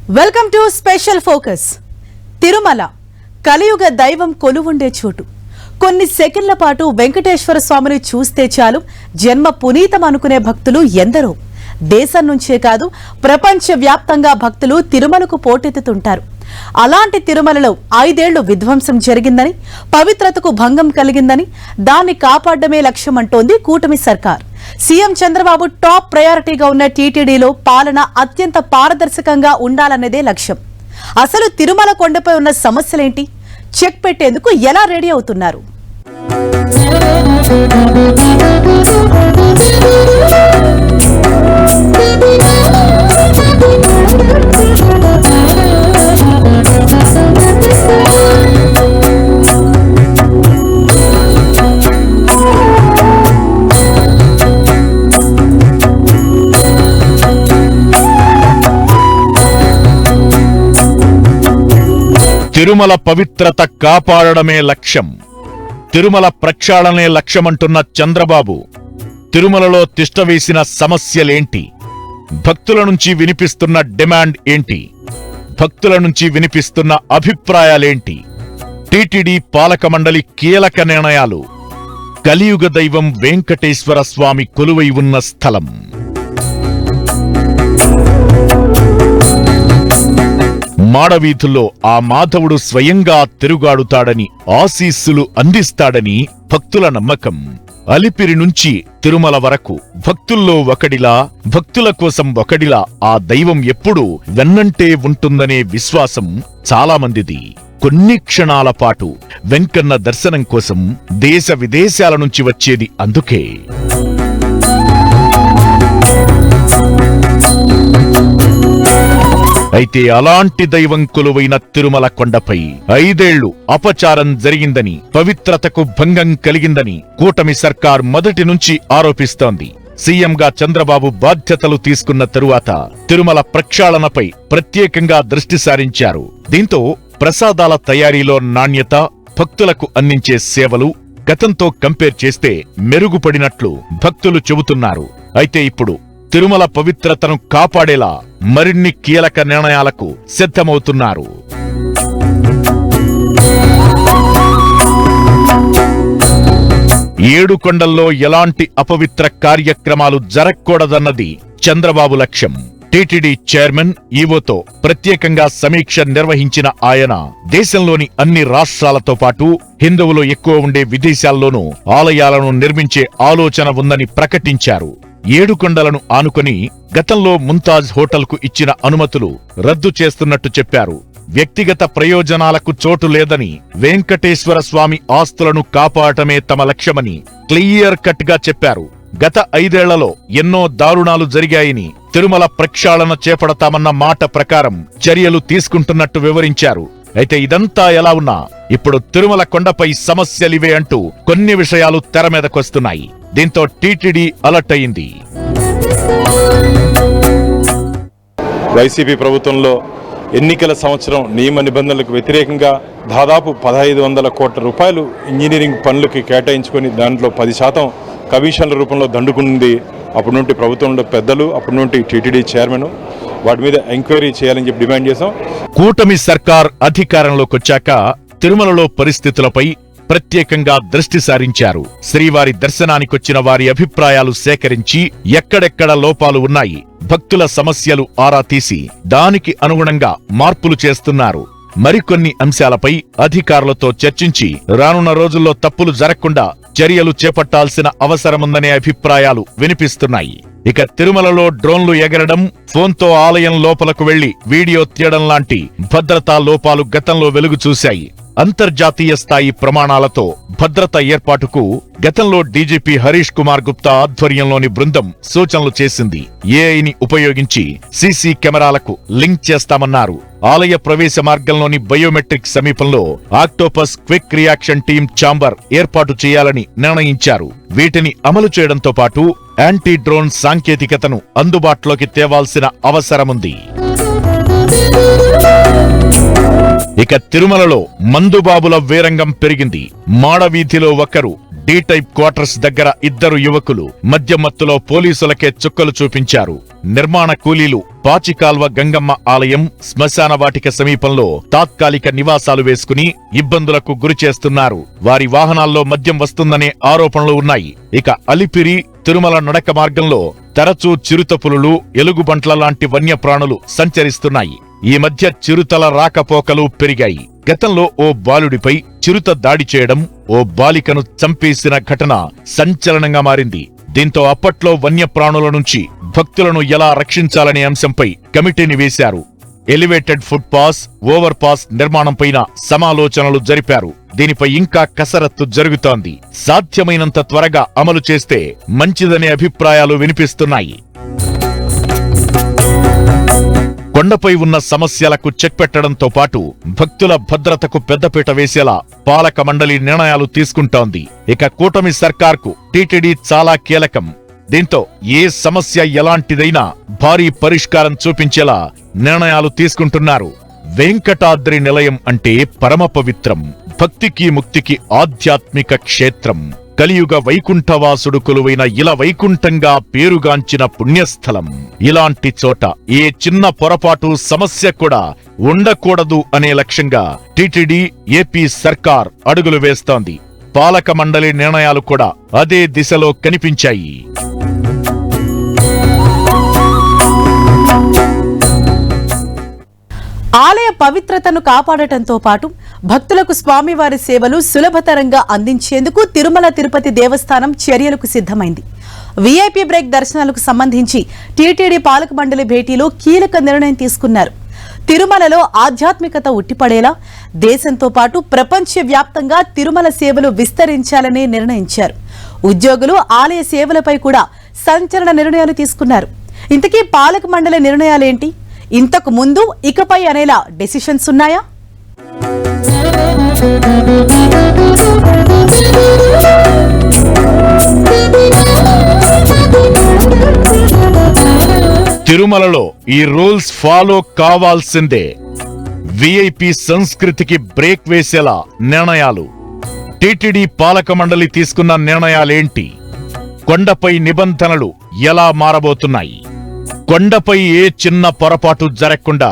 Welcome to special focus. Tirumala కలియుగ దైవం కొలువుండే చోటు. కొన్ని సెకండ్ల పాటు వెంకటేశ్వర స్వామిని చూస్తే చాలు జన్మ పునీతం అనుకునే భక్తులు ఎందరో. దేశం నుంచే కాదు ప్రపంచ వ్యాప్తంగా భక్తులు తిరుమలకు పోటెత్తుతుంటారు. అలాంటి తిరుమలలో 5 ఏళ్లు విధ్వంసం జరిగిందని, పవిత్రతకు భంగం కలిగిందని, దాన్ని కాపాడమే లక్ష్యమంటోంది కూటమి సర్కార్. సీఎం చంద్రబాబు టాప్ ప్రయారిటీగా ఉన్న టీటీడీలో పాలన అత్యంత పారదర్శకంగా ఉండాలన్నదే లక్ష్యం. అసలు తిరుమల కొండపై ఉన్న సమస్యలేంటి? చెక్ పెట్టేందుకు ఎలా రెడీ అవుతున్నారు? తిరుమల పవిత్రత కాపాడడమే లక్ష్యం, తిరుమల ప్రక్షాళనే లక్ష్యమంటున్న చంద్రబాబు తిరుమలలో తిష్టవేసిన సమస్యలేంటి? భక్తుల నుంచి వినిపిస్తున్న డిమాండ్ ఏంటి? భక్తుల నుంచి వినిపిస్తున్న అభిప్రాయాలేంటి? టీటీడీ పాలక మండలి కీలక నిర్ణయాలు. కలియుగ దైవం వెంకటేశ్వర స్వామి కొలువై ఉన్న స్థలం. మాడవీధుల్లో ఆ మాధవుడు స్వయంగా తిరుగాడుతాడని, ఆశీస్సులు అందిస్తాడని భక్తుల నమ్మకం. అలిపిరి నుంచి తిరుమల వరకు భక్తుల్లో ఒకడిలా, భక్తుల కోసం ఒకడిలా ఆ దైవం ఎప్పుడూ వెన్నంటే ఉంటుందనే విశ్వాసం చాలా మందిది. కొన్ని క్షణాల పాటు వెంకన్న దర్శనం కోసం దేశ విదేశాల నుంచి వచ్చేది అందుకే. అయితే అలాంటి దైవం కొలువైన తిరుమల కొండపై 5 ఏళ్లు అపచారం జరిగిందని, పవిత్రతకు భంగం కలిగిందని కూటమి సర్కార్ మొదటి నుంచి ఆరోపిస్తోంది. సీఎంగా చంద్రబాబు బాధ్యతలు తీసుకున్న తరువాత తిరుమల ప్రక్షాళనపై ప్రత్యేకంగా దృష్టి సారించారు. దీంతో ప్రసాదాల తయారీలో నాణ్యత, భక్తులకు అందించే సేవలు గతంతో కంపేర్ చేస్తే మెరుగుపడినట్లు భక్తులు చెబుతున్నారు. అయితే ఇప్పుడు తిరుమల పవిత్రతను కాపాడేలా మరిన్ని కీలక నిర్ణయాలకు సిద్ధమవుతున్నారు. ఏడు కొండల్లో ఎలాంటి అపవిత్ర కార్యక్రమాలు జరగకూడదన్నది చంద్రబాబు లక్ష్యం. టీటీడీ చైర్మన్, ఈవోతో ప్రత్యేకంగా సమీక్ష నిర్వహించిన ఆయన దేశంలోని అన్ని రాష్ట్రాలతో పాటు హిందువులు ఎక్కువ ఉండే విదేశాల్లోనూ ఆలయాలను నిర్మించే ఆలోచన ఉందని ప్రకటించారు. 7 కొండలను ఆనుకొని గతంలో ముంతాజ్ హోటల్కు ఇచ్చిన అనుమతులు రద్దు చేస్తున్నట్టు చెప్పారు. వ్యక్తిగత ప్రయోజనాలకు చోటు లేదని, వెంకటేశ్వర స్వామి ఆస్తులను కాపాడటమే తమ లక్ష్యమని క్లియర్ కట్ గా చెప్పారు. గత 5 ఏళ్లలో ఎన్నో దారుణాలు జరిగాయని, తిరుమల ప్రక్షాళన చేపడతామన్న మాట ప్రకారం చర్యలు తీసుకుంటున్నట్టు వివరించారు. అయితే ఇదంతా ఎలా ఉన్నా ఇప్పుడు తిరుమల కొండపై సమస్యలివే అంటూ కొన్ని విషయాలు తెర మీదకొస్తున్నాయి. దీంతో టీటీడీ అలర్ట్ అయింది. వైసీపీ ప్రభుత్వంలో ఎన్నికల సంవత్సరం నియమ నిబంధనలకు వ్యతిరేకంగా దాదాపు 1500 కోట్ల రూపాయలు ఇంజనీరింగ్ పనులకి కేటాయించుకొని దాంట్లో 10% కమిషన్ల రూపంలో దండుకుంది. అప్పటి నుండి ప్రభుత్వంలో పెద్దలు, అప్పటి నుండి టీటీడీ చైర్మన్ వాటి మీద ఎంక్వైరీ చేయాలని చెప్పి డిమాండ్ చేశాం. కూటమి సర్కార్ అధికారంలోకొచ్చాక తిరుమలలో పరిస్థితులపై ప్రత్యేకంగా దృష్టి సారించారు. శ్రీవారి దర్శనానికొచ్చిన వారి అభిప్రాయాలు సేకరించి ఎక్కడెక్కడ లోపాలు ఉన్నాయి, భక్తుల సమస్యలు ఆరా తీసి దానికి అనుగుణంగా మార్పులు చేస్తున్నారు. మరికొన్ని అంశాలపై అధికారులతో చర్చించి రానున్న రోజుల్లో తప్పులు జరగకుండా చర్యలు చేపట్టాల్సిన అవసరముందనే అభిప్రాయాలు వినిపిస్తున్నాయి. ఇక తిరుమలలో డ్రోన్లు ఎగరడం, ఫోన్తో ఆలయం లోపలకు వెళ్లి వీడియో తీయడం లాంటి భద్రతా లోపాలు గతంలో వెలుగు చూశాయి. అంతర్జాతీయ స్థాయి ప్రమాణాలతో భద్రత ఏర్పాటుకు గతంలో డీజీపీ హరీష్ కుమార్ గుప్తా ఆధ్వర్యంలోని బృందం సూచనలు చేసింది. ఏఐని ఉపయోగించి సీసీ కెమెరాలకు లింక్ చేస్తామన్నారు. ఆలయ ప్రవేశ మార్గంలోని బయోమెట్రిక్ సమీపంలో octopus quick reaction team chamber ఏర్పాటు చేయాలని నిర్ణయించారు. వీటిని అమలు చేయడంతో పాటు యాంటీ డ్రోన్ సాంకేతికతను అందుబాటులోకి తేవాల్సిన అవసరముంది. ఇక తిరుమలలో మందుబాబుల వేరంగం పెరిగింది. మాడవీధిలో ఒకరు, డి టైప్ క్వార్టర్స్ దగ్గర 2 యువకులు మద్యం మత్తులో పోలీసులకే చుక్కలు చూపించారు. నిర్మాణ కూలీలు పాచికాల్వ గంగమ్మ ఆలయం, శ్మశాన వాటిక సమీపంలో తాత్కాలిక నివాసాలు వేసుకుని ఇబ్బందులకు గురిచేస్తున్నారు. వారి వాహనాల్లో మద్యం వస్తుందనే ఆరోపణలు ఉన్నాయి. ఇక అలిపిరి, తిరుమల నడక మార్గంలో తరచూ చిరుతపులులు, ఎలుగుబంట్ల లాంటి వన్యప్రాణులు సంచరిస్తున్నాయి. ఈ మధ్య చిరుతల రాకపోకలు పెరిగాయి. గతంలో ఓ బాలుడిపై చిరుత దాడి చేయడం, ఓ బాలికను చంపేసిన ఘటన సంచలనంగా మారింది. దీంతో అప్పట్లో వన్యప్రాణుల నుంచి భక్తులను ఎలా రక్షించాలనే అంశంపై కమిటీని వేశారు. Elevated foot pass, over pass నిర్మాణంపైన సమాలోచనలు జరిపారు. దీనిపై ఇంకా కసరత్తు జరుగుతోంది. సాధ్యమైనంత త్వరగా అమలు చేస్తే మంచిదనే అభిప్రాయాలు వినిపిస్తున్నాయి. కొండపై ఉన్న సమస్యలకు చెక్ పెట్టడంతో పాటు భక్తుల భద్రతకు పెద్దపీట వేసేలా పాలక మండలి నిర్ణయాలు తీసుకుంటోంది. ఇక కూటమి సర్కార్కు టీటీడీ చాలా కీలకం. దీంతో ఏ సమస్య ఎలాంటిదైనా భారీ పరిష్కారం చూపించేలా నిర్ణయాలు తీసుకుంటున్నారు. వెంకటాద్రి నిలయం అంటే పరమ పవిత్రం, భక్తికి ముక్తికి ఆధ్యాత్మిక క్షేత్రం. కలియుగ వైకుంఠవాసుడు కొలువైన ఇలా వైకుంఠంగా పేరుగాంచిన పుణ్యస్థలం. ఇలాంటి చోట ఏ చిన్న పొరపాటు, సమస్య కూడా ఉండకూడదు అనే లక్ష్యంగా టీటీడీ, ఏపీ సర్కార్ అడుగులు వేస్తోంది. పాలక మండలి నిర్ణయాలు కూడా అదే దిశలో కనిపించాయి. ఆలయ పవిత్రతను కాపాడటంతో పాటు భక్తులకు స్వామివారి సేవలు సులభతరంగా అందించేందుకు తిరుమల తిరుపతి దేవస్థానం చర్యలకు సిద్ధమైంది. వీఐపీ బ్రేక్ దర్శనాలకు సంబంధించి టీటీడీ పాలక మండలి భేటీలో కీలక నిర్ణయం తీసుకున్నారు. తిరుమలలో ఆధ్యాత్మికత ఉట్టిపడేలా దేశంతో పాటు ప్రపంచవ్యాప్తంగా తిరుమల సేవలు విస్తరించాలని నిర్ణయించారు. ఉద్యోగులు ఆలయ సేవలపై కూడా సంచలన నిర్ణయాలు తీసుకున్నారు. ఇంతకీ పాలక మండలి నిర్ణయాలేంటి? ఇంతకు ముందు, ఇకపై అనేలా డెసిషన్స్ ఉన్నాయా? తిరుమలలో ఈ రూల్స్ ఫాలో కావాల్సిందే. వీఐపీ సంస్కృతికి బ్రేక్ వేసేలా నిర్ణయాలు. టీటీడీ పాలక మండలి తీసుకున్న నిర్ణయాలేంటి? కొండపై నిబంధనలు ఎలా మారబోతున్నాయి? కొండపై ఏ చిన్న పొరపాటు జరగకుండా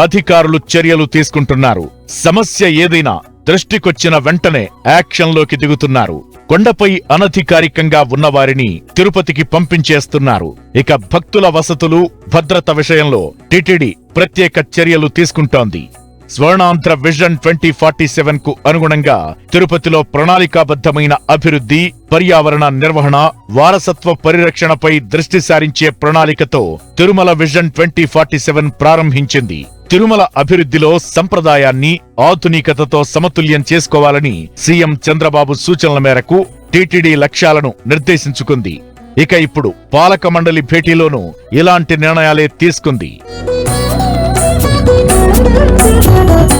అధికారులు చర్యలు తీసుకుంటున్నారు. సమస్య ఏదైనా దృష్టికొచ్చిన వెంటనే యాక్షన్లోకి దిగుతున్నారు. కొండపై అనధికారికంగా ఉన్నవారిని తిరుపతికి పంపించేస్తున్నారు. ఇక భక్తుల వసతులు, భద్రత విషయంలో టీటీడీ ప్రత్యేక చర్యలు తీసుకుంటోంది. స్వర్ణాంధ్ర విజన్ 2047 కు అనుగుణంగా తిరుపతిలో ప్రణాళికాబద్ధమైన అభివృద్ధి, పర్యావరణ నిర్వహణ, వారసత్వ పరిరక్షణపై దృష్టి సారించే ప్రణాళికతో తిరుమల విజన్ 2047 ప్రారంభించింది. తిరుమల అభివృద్ధిలో సంప్రదాయాన్ని ఆధునికతతో సమతుల్యం చేసుకోవాలని సీఎం చంద్రబాబు సూచనల మేరకు టీటీడీ లక్ష్యాలను నిర్దేశించుకుంది. ఇక ఇప్పుడు పాలక మండలి భేటీలోనూ ఇలాంటి నిర్ణయాలే తీసుకుంది.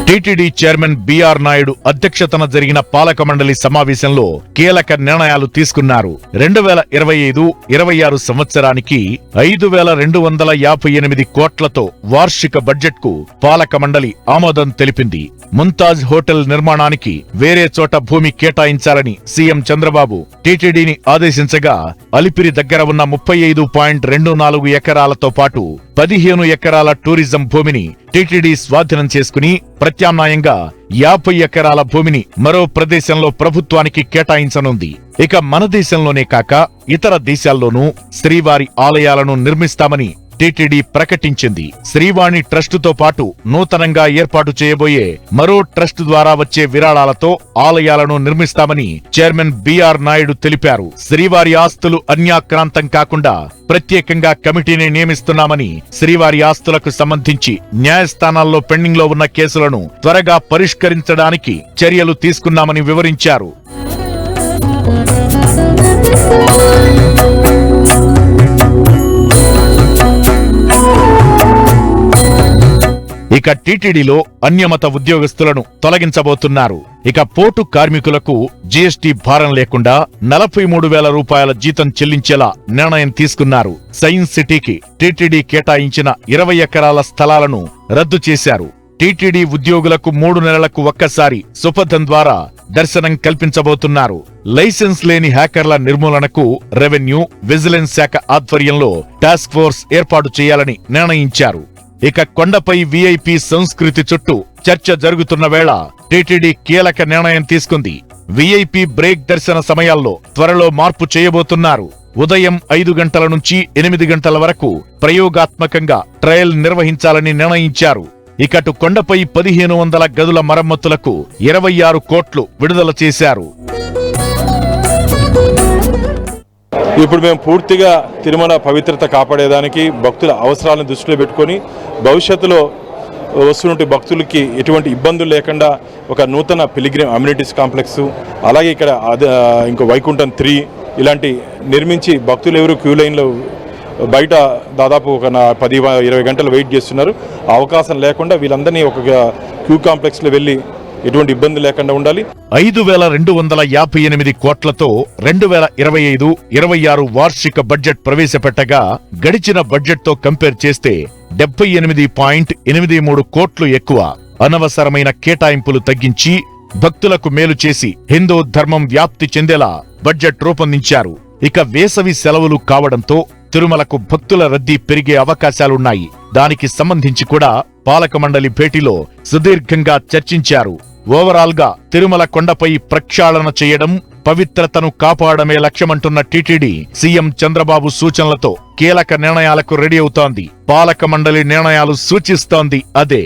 టీటీడీ చైర్మన్ బిఆర్ నాయుడు అధ్యక్షతన జరిగిన పాలక మండలి సమావేశంలో కీలక నిర్ణయాలు తీసుకున్నారు. 2025-26 సంవత్సరానికి 5,258 కోట్లతో వార్షిక బడ్జెట్ కు పాలక మండలి ఆమోదం తెలిపింది. ముంతాజ్ హోటల్ నిర్మాణానికి వేరే చోట భూమి కేటాయించాలని సీఎం చంద్రబాబు టీటీడీని ఆదేశించగా, అలిపిరి దగ్గర ఉన్న 35.24 ఎకరాలతో పాటు 15 ఎకరాల టూరిజం భూమిని టీటీడీ స్వాధీనం చేసుకుని ప్రత్యామ్నాయంగా 50 ఎకరాల భూమిని మరో ప్రదేశంలో ప్రభుత్వానికి కేటాయించనుంది. ఇక మన దేశంలోనే కాక ఇతర దేశాల్లోనూ శ్రీవారి ఆలయాలను నిర్మిస్తామని టీటీడీ ప్రకటించింది. శ్రీవాణి ట్రస్టుతో పాటు నూతనంగా ఏర్పాటు చేయబోయే మరో ట్రస్ట్ ద్వారా వచ్చే విరాళాలతో ఆలయాలను నిర్మిస్తామని చైర్మన్ బిఆర్ నాయుడు తెలిపారు. శ్రీవారి ఆస్తులు అన్యాక్రాంతం కాకుండా ప్రత్యేకంగా కమిటీని నియమిస్తున్నామని, శ్రీవారి ఆస్తులకు సంబంధించి న్యాయస్థానాల్లో పెండింగ్ లో ఉన్న కేసులను త్వరగా పరిష్కరించడానికి చర్యలు తీసుకున్నామని వివరించారు. ఇక టీటీడీలో అన్యమత ఉద్యోగస్తులను తొలగించబోతున్నారు. ఇక పోర్టు కార్మికులకు జీఎస్టీ భారం లేకుండా 43,000 రూపాయల జీతం చెల్లించేలా నిర్ణయం తీసుకున్నారు. సైన్స్ సిటీకి టీటీడీ కేటాయించిన 20 ఎకరాల స్థలాలను రద్దు చేశారు. టీటీడీ ఉద్యోగులకు 3 నెలలకు ఒక్కసారి సుపథం ద్వారా దర్శనం కల్పించబోతున్నారు. లైసెన్స్ లేని హ్యాకర్ల నిర్మూలనకు రెవెన్యూ, విజిలెన్స్ శాఖ ఆధ్వర్యంలో టాస్క్ ఫోర్స్ ఏర్పాటు చేయాలని నిర్ణయించారు. ఇక కొండపై వీఐపీ సంస్కృతి చుట్టూ చర్చ జరుగుతున్న వేళ టీటీడీ కీలక నిర్ణయం తీసుకుంది. వీఐపీ బ్రేక్ దర్శన సమయాల్లో త్వరలో మార్పు చేయబోతున్నారు. ఉదయం 5 గంటల నుంచి 8 గంటల వరకు ప్రయోగాత్మకంగా ట్రయల్ నిర్వహించాలని నిర్ణయించారు. ఇకటు కొండపై 1500 గదుల మరమ్మతులకు 26 కోట్లు విడుదల చేశారు. ఇప్పుడు మేము పూర్తిగా తిరుమల పవిత్రత కాపాడేదానికి భక్తుల అవసరాలను దృష్టిలో పెట్టుకొని భవిష్యత్తులో వస్తున్నటువంటి భక్తులకి ఎటువంటి ఇబ్బందులు లేకుండా ఒక నూతన పిలిగ్రిమ్ అమ్యూనిటీస్ కాంప్లెక్స్, అలాగే ఇక్కడ ఇంకో వైకుంఠం 3 ఇలాంటి నిర్మించి భక్తులు ఎవరు క్యూ లైన్లో బయట దాదాపు ఒక 10-20 గంటలు వెయిట్ చేస్తున్నారు. ఆ అవకాశం లేకుండా వీళ్ళందరినీ ఒక క్యూ కాంప్లెక్స్లో వెళ్ళి ఎటువంటి ఇబ్బంది లేకుండా ఉండాలి. 5258 కోట్లతో 2025-26 వార్షిక బడ్జెట్ ప్రవేశపెట్టగా గడిచిన బడ్జెట్తో కంపేర్ చేస్తే 78.83 కోట్లు ఎక్కువ. అనవసరమైన కేటాయింపులు తగ్గించి భక్తులకు మేలు చేసి హిందూ ధర్మం వ్యాప్తి చెందేలా బడ్జెట్ రూపొందించారు. ఇక వేసవి సెలవులు కావడంతో తిరుమలకు భక్తుల రద్దీ పెరిగే అవకాశాలున్నాయి. దానికి సంబంధించి కూడా పాలక మండలి భేటీలో సుదీర్ఘంగా చర్చించారు. ఓవరాల్ గా తిరుమల కొండపై ప్రక్షాళన చేయడం, పవిత్రతను కాపాడమే లక్ష్యమంటున్న టీటీడీ సీఎం చంద్రబాబు సూచనలతో కీలక నిర్ణయాలకు రెడీ అవుతోంది. పాలక మండలి నిర్ణయాలు సూచిస్తోంది అదే.